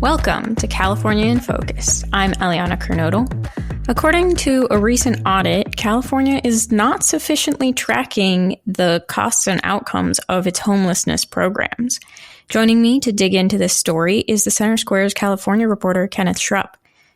Welcome to California in Focus. I'm Eliana Kernodle. According to a recent audit, California is not sufficiently tracking the costs and outcomes of its homelessness programs. Joining me to dig into this story is the Center Square's California reporter, Kenneth Schrupp.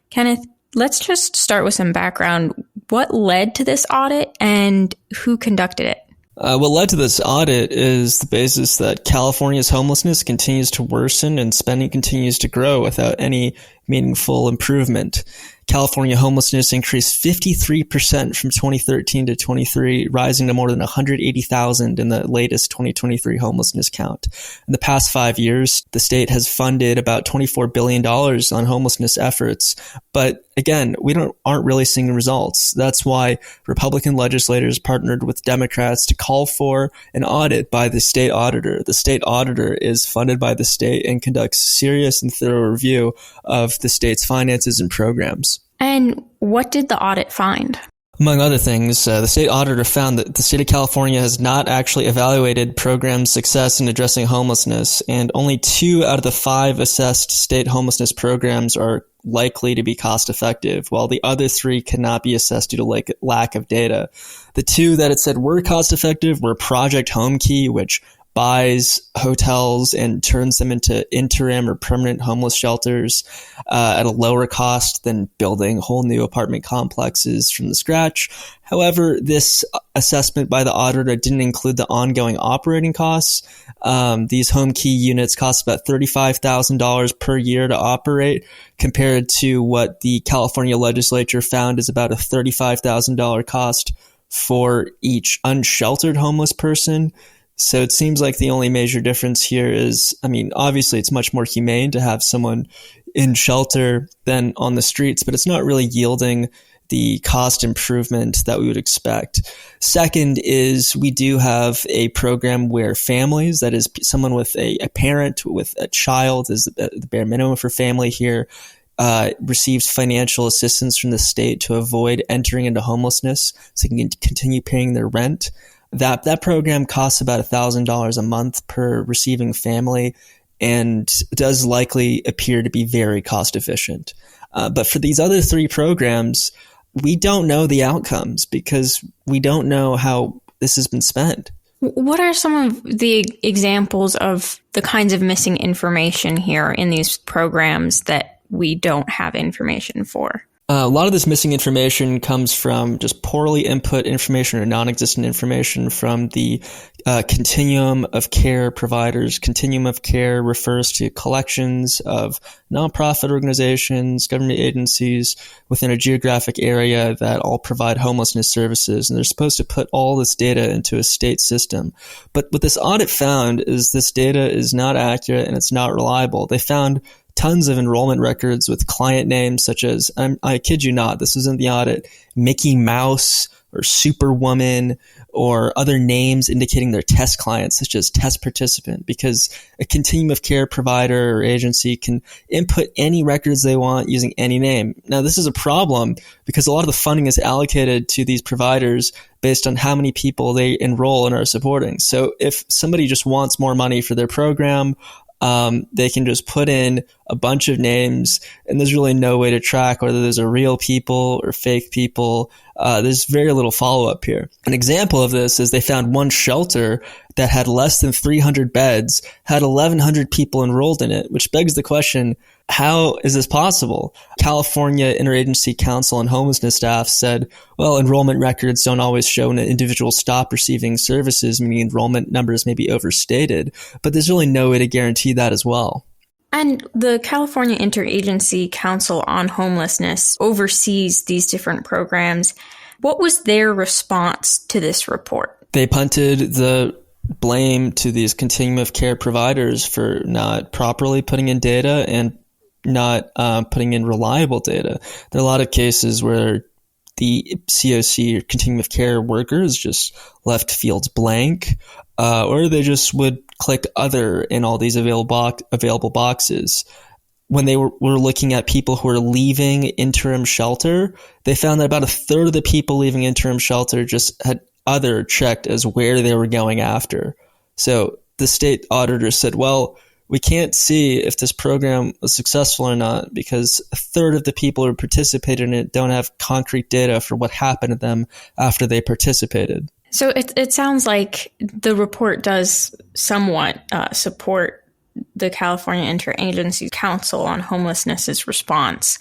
Kenneth, let's just start with some background. What led to this audit and who conducted it? What led to this audit is the basis that California's homelessness continues to worsen and spending continues to grow without any meaningful improvement. California homelessness increased 53% from 2013 to 23, rising to more than 180,000 in the latest 2023 homelessness count. In the past 5 years, the state has funded about $24 billion on homelessness efforts. But again, we aren't really seeing results. That's why Republican legislators partnered with Democrats to call for an audit by the state auditor. The state auditor is funded by the state and conducts serious and thorough review of the state's finances and programs. And what did the audit find? Among other things, the state auditor found that the state of California has not actually evaluated program success in addressing homelessness, and only 2 out of the 5 assessed state homelessness programs are likely to be cost effective, while the other 3 cannot be assessed due to lack of data. The 2 that it said were cost effective were Project Homekey, which buys hotels and turns them into interim or permanent homeless shelters at a lower cost than building whole new apartment complexes from the scratch. However, this assessment by the auditor didn't include the ongoing operating costs. These Homekey units cost about $35,000 per year to operate, compared to what the California legislature found is about a $35,000 cost for each unsheltered homeless person. So it seems like the only major difference here is, obviously it's much more humane to have someone in shelter than on the streets, but it's not really yielding the cost improvement that we would expect. Second is we do have a program where families, that is someone with a parent with a child is the bare minimum for family here, receives financial assistance from the state to avoid entering into homelessness so they can continue paying their rent. That program costs about $1,000 a month per receiving family and does likely appear to be very cost efficient. But for these other 3 programs, we don't know the outcomes because we don't know how this has been spent. What are some of the examples of the kinds of missing information here in these programs that we don't have information for? A lot of this missing information comes from just poorly input information or non-existent information from the continuum of care providers. Continuum of care refers to collections of nonprofit organizations, government agencies within a geographic area that all provide homelessness services. And they're supposed to put all this data into a state system. But what this audit found is this data is not accurate and it's not reliable. They found tons of enrollment records with client names such as, I kid you not, this was in the audit, Mickey Mouse or Superwoman or other names indicating their test clients such as test participant, because a continuum of care provider or agency can input any records they want using any name. Now, this is a problem because a lot of the funding is allocated to these providers based on how many people they enroll and are supporting. So if somebody just wants more money for their program, they can just put in a bunch of names and there's really no way to track whether those are real people or fake people. There's very little follow-up here. An example of this is they found one shelter that had less than 300 beds, had 1,100 people enrolled in it, which begs the question, how is this possible? California Interagency Council on Homelessness staff said, well, enrollment records don't always show when an individual stop receiving services, meaning enrollment numbers may be overstated, but there's really no way to guarantee that as well. And the California Interagency Council on Homelessness oversees these different programs. What was their response to this report? They punted the blame to these continuum of care providers for not properly putting in data and not putting in reliable data. There are a lot of cases where the COC or continuum of care workers just left fields blank, or they just would click other in all these available boxes. When they were looking at people who are leaving interim shelter, they found that about 1/3 of the people leaving interim shelter just had other checked as where they were going after. So the state auditor said, well, we can't see if this program was successful or not because a third of the people who participated in it don't have concrete data for what happened to them after they participated. So it sounds like the report does somewhat support the California Interagency Council on Homelessness's response.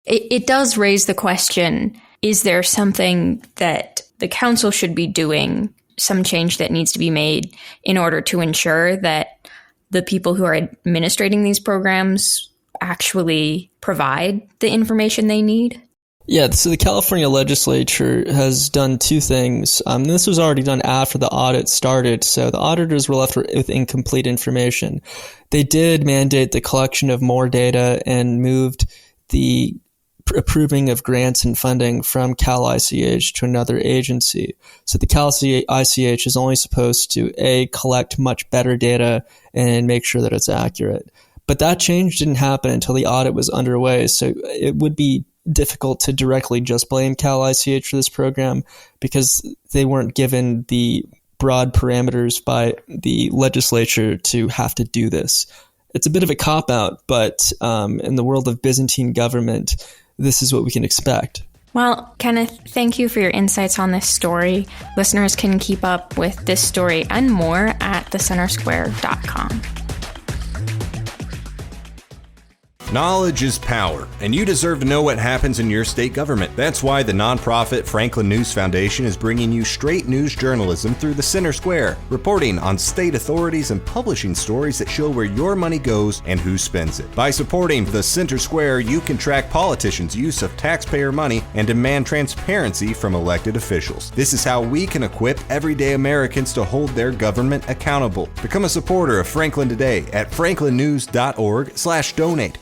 It does raise the question, is there something that the council should be doing, some change that needs to be made in order to ensure that the people who are administrating these programs actually provide the information they need? Yeah, so the California legislature has done two things. This was already done after the audit started, so the auditors were left with incomplete information. They did mandate the collection of more data and moved the approving of grants and funding from Cal ICH to another agency. So the Cal ICH is only supposed to, A, collect much better data and make sure that it's accurate. But that change didn't happen until the audit was underway, so it would be difficult to directly just blame Cal ICH for this program because they weren't given the broad parameters by the legislature to have to do this. It's a bit of a cop-out, but in the world of Byzantine government, this is what we can expect. Well, Kenneth, thank you for your insights on this story. Listeners can keep up with this story and more at thecentersquare.com. Knowledge is power, and you deserve to know what happens in your state government. That's why the nonprofit Franklin News Foundation is bringing you straight news journalism through the Center Square, reporting on state authorities and publishing stories that show where your money goes and who spends it. By supporting the Center Square, you can track politicians' use of taxpayer money and demand transparency from elected officials. This is how we can equip everyday Americans to hold their government accountable. Become a supporter of Franklin today at franklinnews.org/donate.